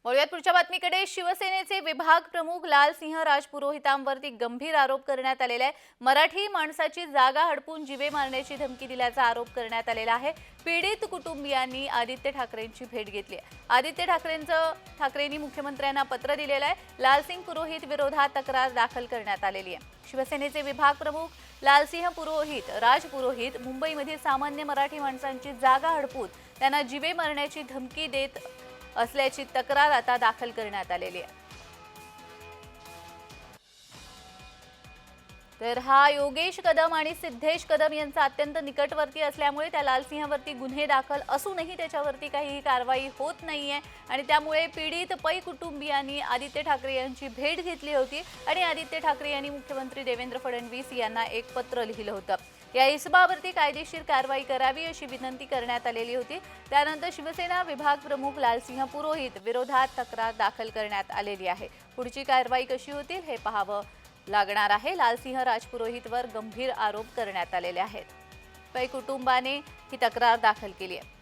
वळूयात पुढच्या बातमीकडे। शिवसेनेचे विभाग प्रमुख लालसिंह राजपुरोहितांवरती गंभीर आरोप करण्यात आलेला आहे। मराठी माणसाची जागा हडपून जीवे मारण्याची धमकी दिल्याचा आरोप करण्यात आलेला आहे। पीडित कुटुंबियांनी आदित्य ठाकरेंची भेट घेतली आहे। आदित्य ठाकरेंनी मुख्यमंत्र्यांना पत्र दिलेलं आहे। लालसिंह पुरोहित विरोधात तक्रार दाखल करण्यात आलेली आहे। शिवसेनेचे विभाग प्रमुख लालसिंह राजपुरोहित मुंबईमध्ये सामान्य मराठी माणसांची जागा हडपून त्यांना जीवे मारण्याची धमकी देत असल्याची तक्रार आता दाखल करण्यात आलेली आहे। तर हा योगेश कदम आणि सिद्धेश कदम यांचा अत्यंत निकटवर्ती असल्यामुळे त्या लालसिंहवरती गुन्हे दाखल असूनही त्याच्यावरती काही कारवाई होत नाहीये आणि त्यामुळे पीडित पै कुटुंबियांनी आदित्य ठाकरे यांची भेट घेतली होती आणि आदित्य ठाकरे यांनी मुख्यमंत्री देवेंद्र फडणवीस यांना एक पत्र लिहिलं होतं। या इसबाबती कायदेशीर कारवाई करावी अशी विनंती करण्यात आलेली होती। त्यानंतर शिवसेना विभाग प्रमुख लालसिंह पुरोहित विरोधात तक्रार दाखल करण्यात आलेली आहे। पुढची कारवाई कशी होतील हे पाहावं लागणार आहे। लालसिंह राजपुरोहितवर गंभीर आरोप करण्यात आलेले आहेत। पै कुटुंबाने ही तक्रार दाखल केली आहे।